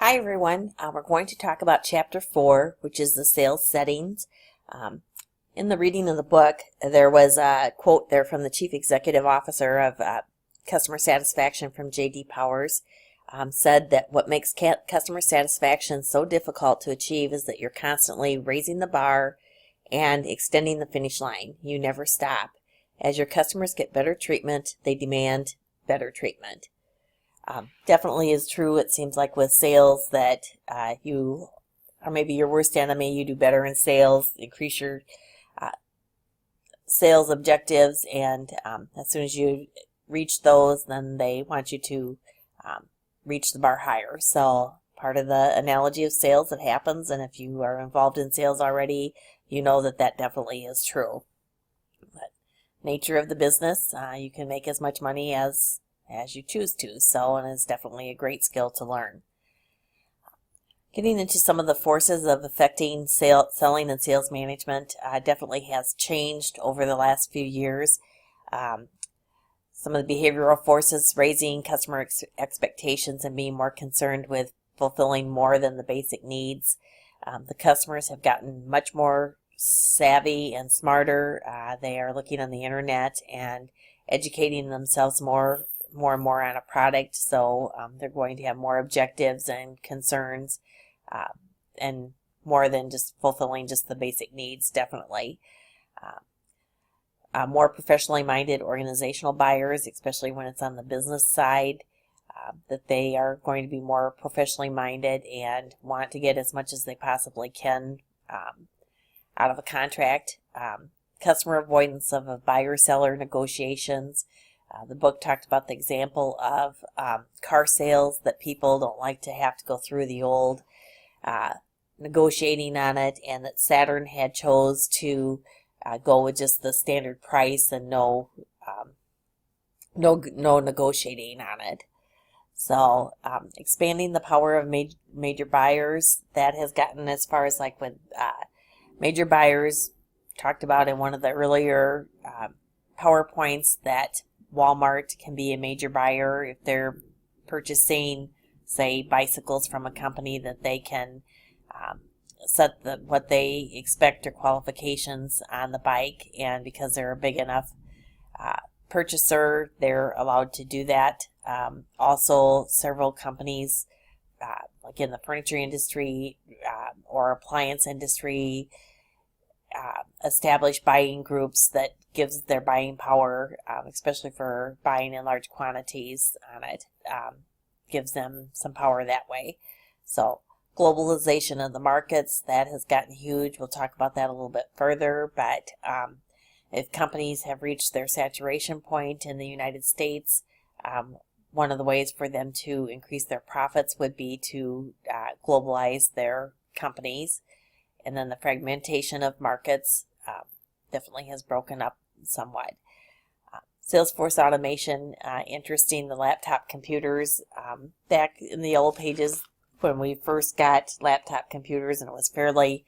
Hi everyone. We're going to talk about Chapter 4, which is the sales settings. In the reading of the book, there was a quote there from the Chief Executive Officer of Customer Satisfaction from J.D. Powers. Said that what makes customer satisfaction so difficult to achieve is that you're constantly raising the bar and extending the finish line. You never stop. As your customers get better treatment, they demand better treatment. Definitely is true. It seems like with sales that you are maybe your worst enemy. You do better in sales, increase your sales objectives, and as soon as you reach those, then they want you to reach the bar higher. So part of the analogy of sales that happens, and if you are involved in sales already, you know that that definitely is true. But nature of the business, you can make as much money as you choose to, and it's definitely a great skill to learn. Getting into some of the forces of affecting selling and sales management definitely has changed over the last few years. Some of the behavioral forces raising customer expectations and being more concerned with fulfilling more than the basic needs. The customers have gotten much more savvy and smarter. They are looking on the internet and educating themselves more and more on a product, so they're going to have more objectives and concerns, and more than just fulfilling just the basic needs, definitely. More professionally minded organizational buyers, especially when it's on the business side, that they are going to be more professionally minded and want to get as much as they possibly can out of a contract. Customer avoidance of buyer-seller negotiations. The book talked about the example of car sales, that people don't like to have to go through the old negotiating on it, and that Saturn had chose to go with just the standard price and no negotiating on it. So expanding the power of major buyers, that has gotten as far as like with major buyers, talked about in one of the earlier PowerPoints, that Walmart can be a major buyer if they're purchasing, say, bicycles from a company, that they can set what they expect or qualifications on the bike, and because they're a big enough purchaser, they're allowed to do that. Also, several companies, like in the furniture industry or appliance industry, establish buying groups that gives their buying power, especially for buying in large quantities on it, gives them some power that way. So globalization of the markets, that has gotten huge. We'll talk about that a little bit further, but if companies have reached their saturation point in the United States, one of the ways for them to increase their profits would be to globalize their companies. And then the fragmentation of markets definitely has broken up somewhat. Salesforce automation, interesting, the laptop computers. Back in the old pages when we first got laptop computers, and it was fairly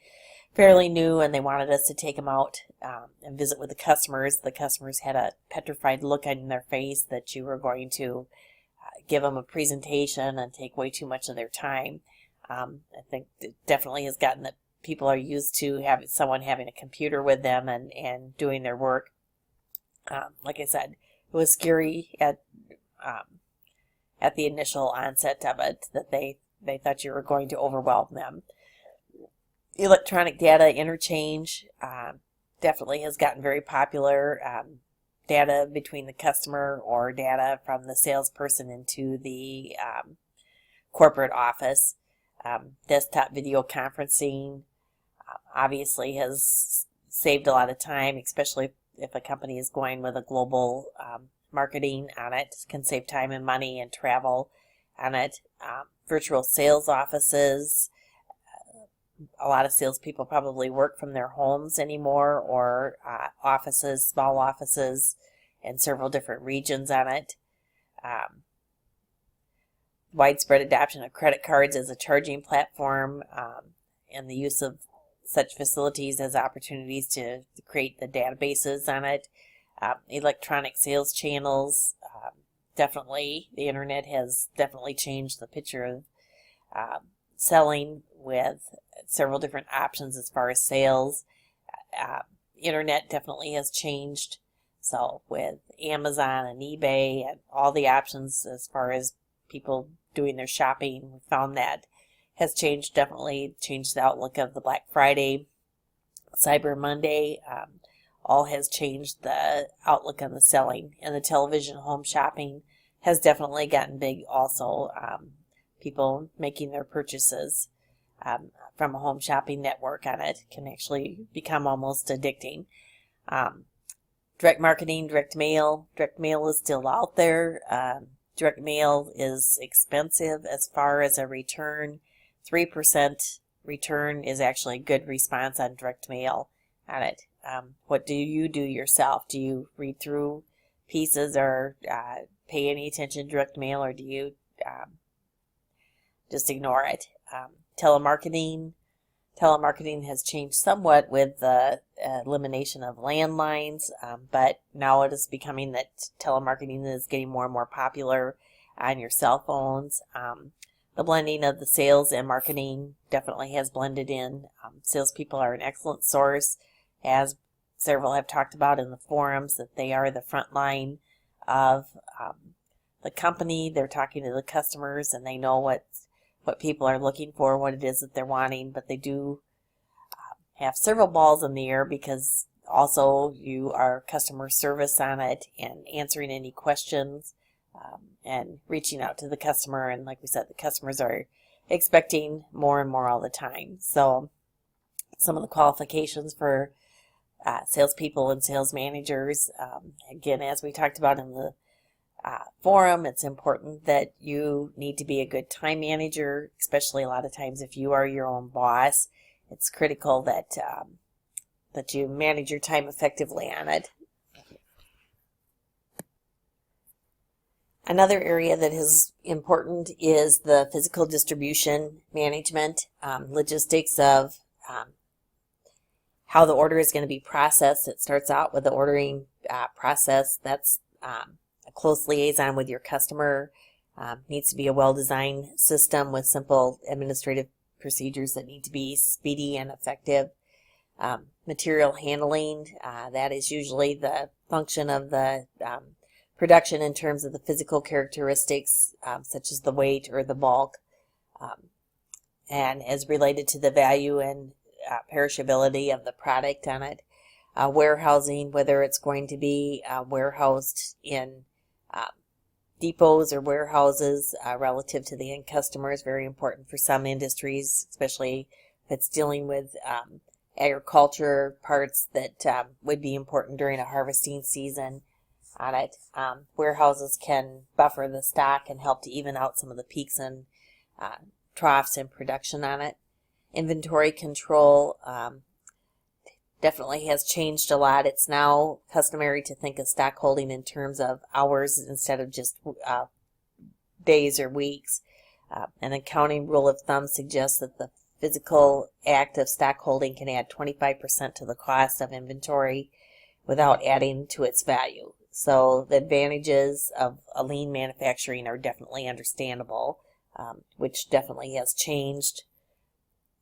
new, and they wanted us to take them out and visit with the customers had a petrified look on their face that you were going to give them a presentation and take way too much of their time. I think it definitely has gotten that people are used to someone having a computer with them and doing their work. Like I said, it was scary at the initial onset of it, that they thought you were going to overwhelm them. Electronic data interchange definitely has gotten very popular. Data between the customer or data from the salesperson into the corporate office. Desktop video conferencing obviously has saved a lot of time, especially if a company is going with a global marketing on it. It can save time and money and travel on it. Virtual sales offices. A lot of salespeople probably work from their homes anymore, or offices, small offices, in several different regions on it. Widespread adoption of credit cards as a charging platform, and the use of such facilities as opportunities to create the databases on it. Electronic sales channels, definitely, the internet has definitely changed the picture selling with several different options as far as sales. Internet definitely has changed. So with Amazon and eBay and all the options as far as people doing their shopping, we found that has changed, definitely changed the outlook of the Black Friday, Cyber Monday, all has changed the outlook on the selling. And the television home shopping has definitely gotten big also. People making their purchases from a home shopping network on it can actually become almost addicting. Direct marketing, direct mail is still out there. Direct mail is expensive as far as a return. 3% return is actually a good response on direct mail on it. What do you do yourself? Do you read through pieces or pay any attention to direct mail, or do you just ignore it? Telemarketing has changed somewhat with the elimination of landlines, but now it is becoming that telemarketing is getting more and more popular on your cell phones. The blending of the sales and marketing definitely has blended in. Salespeople are an excellent source, as several have talked about in the forums, that they are the front line of the company. They're talking to the customers and they know what people are looking for, what it is that they're wanting, but they do have several balls in the air because also you are customer service on it and answering any questions and reaching out to the customer. And like we said, the customers are expecting more and more all the time. So some of the qualifications for salespeople and sales managers, again, as we talked about in the forum, it's important that you need to be a good time manager, especially a lot of times if you are your own boss. It's critical that that you manage your time effectively on it. Another area that is important is the physical distribution management, logistics of how the order is going to be processed. It starts out with the ordering process. That's a close liaison with your customer. Needs to be a well-designed system with simple administrative procedures that need to be speedy and effective. Material handling, that is usually the function of the production in terms of the physical characteristics, such as the weight or the bulk, and as related to the value and perishability of the product on it. Warehousing, whether it's going to be warehoused in depots or warehouses relative to the end customer, is very important for some industries, especially if it's dealing with agriculture parts that would be important during a harvesting season on it. Warehouses can buffer the stock and help to even out some of the peaks and troughs in production on it. Inventory control definitely has changed a lot. It's now customary to think of stock holding in terms of hours instead of just days or weeks. An accounting rule of thumb suggests that the physical act of stock holding can add 25% to the cost of inventory without adding to its value. So the advantages of a lean manufacturing are definitely understandable, which definitely has changed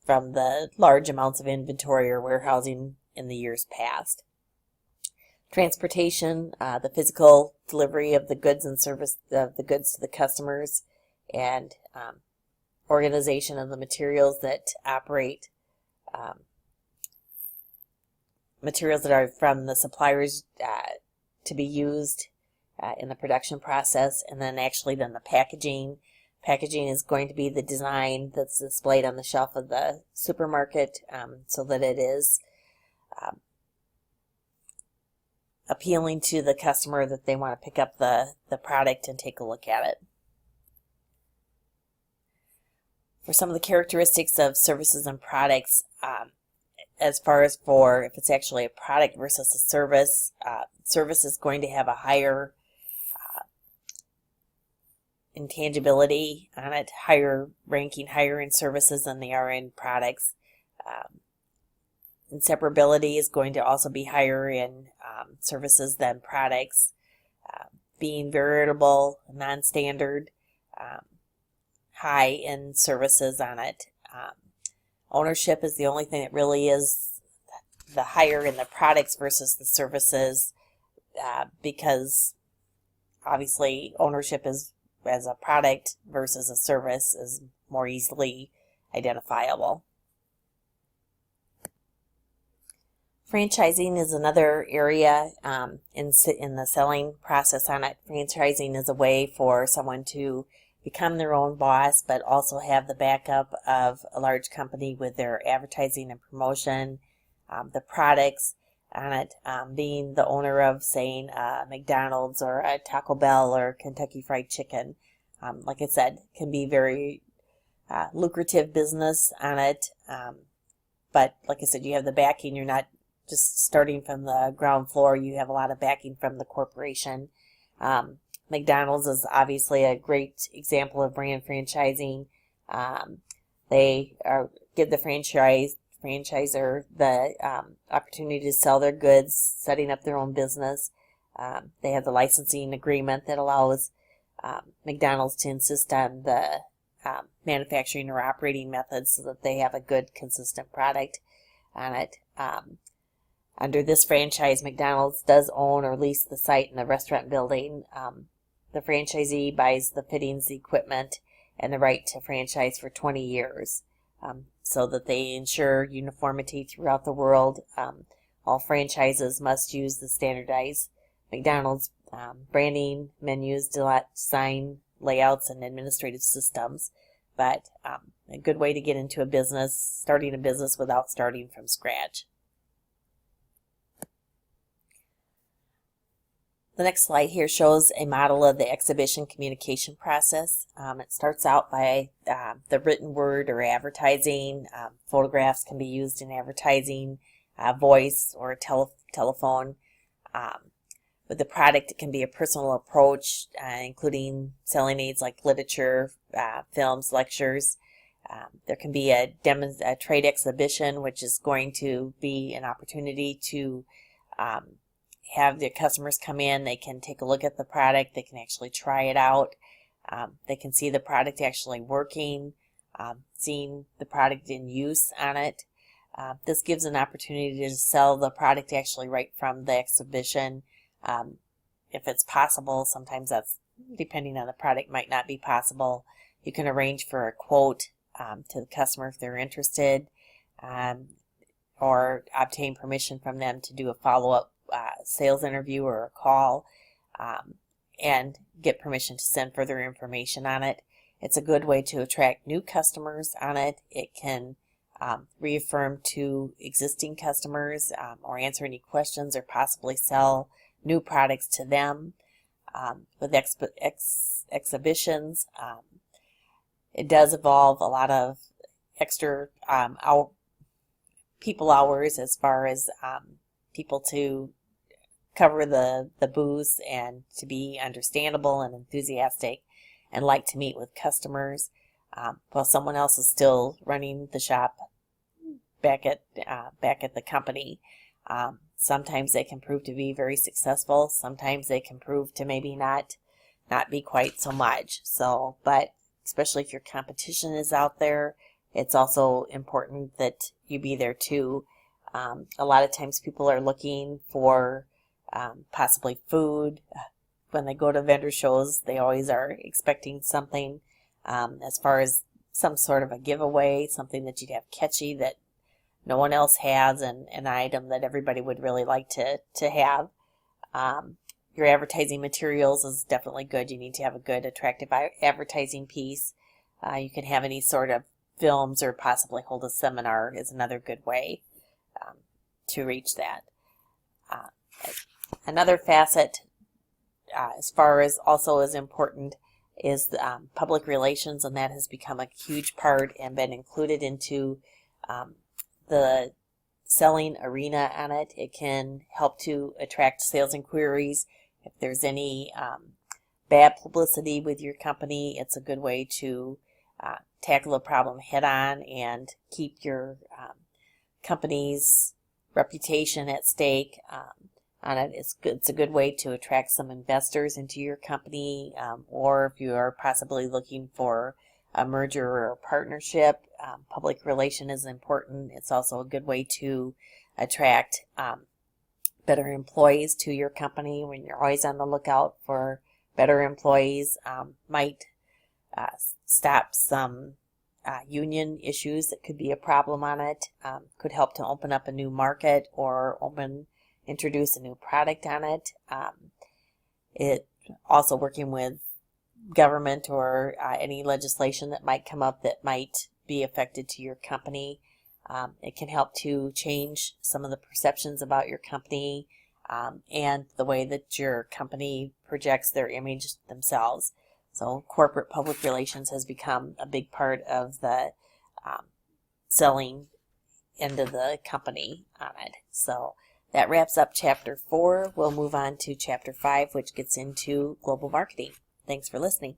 from the large amounts of inventory or warehousing in the years past. Transportation, the physical delivery of the goods and service of the goods to the customers, and organization of the materials that operate, materials that are from the suppliers to be used in the production process, and then the packaging. Packaging is going to be the design that's displayed on the shelf of the supermarket, so that it is appealing to the customer, that they want to pick up the product and take a look at it. For some of the characteristics of services and products, as far as for if it's actually a product versus a service, service is going to have a higher intangibility on it, higher ranking, higher in services than they are in products. Inseparability is going to also be higher in services than products. Being veritable, non-standard, high in services on it. Ownership is the only thing that really is the higher in the products versus the services, because obviously ownership is as a product versus a service is more easily identifiable. Franchising is another area in the selling process on it. Franchising is a way for someone to become their own boss, but also have the backup of a large company with their advertising and promotion, the products on it, being the owner of, saying, McDonald's or a Taco Bell or Kentucky Fried Chicken. Like I said, can be very lucrative business on it, but like I said, you have the backing. You're not just starting from the ground floor. You have a lot of backing from the corporation. McDonald's is obviously a great example of brand franchising. They give the franchisor the opportunity to sell their goods, setting up their own business. They have the licensing agreement that allows McDonald's to insist on the manufacturing or operating methods so that they have a good, consistent product on it. Under this franchise, McDonald's does own or lease the site and the restaurant building. The franchisee buys the fittings, the equipment, and the right to franchise for 20 years, so that they ensure uniformity throughout the world. All franchises must use the standardized McDonald's branding, menus, design, layouts, and administrative systems. But a good way to get into a business, starting a business without starting from scratch. The next slide here shows a model of the exhibition communication process. It starts out by the written word or advertising. Photographs can be used in advertising, voice or telephone. With the product, it can be a personal approach, including selling aids like literature, films, lectures. There can be a trade exhibition, which is going to be an opportunity to have the customers come in. They can take a look at the product. They can actually try it out. They can see the product actually working, seeing the product in use on it. This gives an opportunity to sell the product actually right from the exhibition. If it's possible, sometimes that's, depending on the product, might not be possible. You can arrange for a quote to the customer if they're interested, or obtain permission from them to do a follow-up sales interview or a call, and get permission to send further information on it. It's a good way to attract new customers on it. It can reaffirm to existing customers, or answer any questions, or possibly sell new products to them. With exhibitions, it does involve a lot of extra people hours, as far as people to cover the booths and to be understandable and enthusiastic and like to meet with customers, while someone else is still running the shop back at the company. Sometimes they can prove to be very successful. Sometimes they can prove to maybe not be quite so much. So, but especially if your competition is out there, it's also important that you be there too. A lot of times people are looking for possibly food. When they go to vendor shows, they always are expecting something, as far as some sort of a giveaway, something that you'd have catchy that no one else has, and an item that everybody would really like to have. Your advertising materials is definitely good. You need to have a good, attractive advertising piece. You can have any sort of films, or possibly hold a seminar is another good way to reach that. Another facet, as far as also as important, is public relations, and that has become a huge part and been included into the selling arena on it. It can help to attract sales inquiries. If there's any bad publicity with your company, it's a good way to tackle the problem head on and keep your company's reputation at stake on it. It's a good way to attract some investors into your company, or if you are possibly looking for a merger or a partnership. Public relation is important. It's also a good way to attract better employees to your company. When you're always on the lookout for better employees, might stop some union issues that could be a problem on it. Could help to open up a new market or introduce a new product on it. It also working with government or any legislation that might come up that might be affected to your company. It can help to change some of the perceptions about your company and the way that your company projects their image themselves. So corporate public relations has become a big part of the selling end of the company on it. So that wraps up Chapter 4. We'll move on to Chapter 5, which gets into global marketing. Thanks for listening.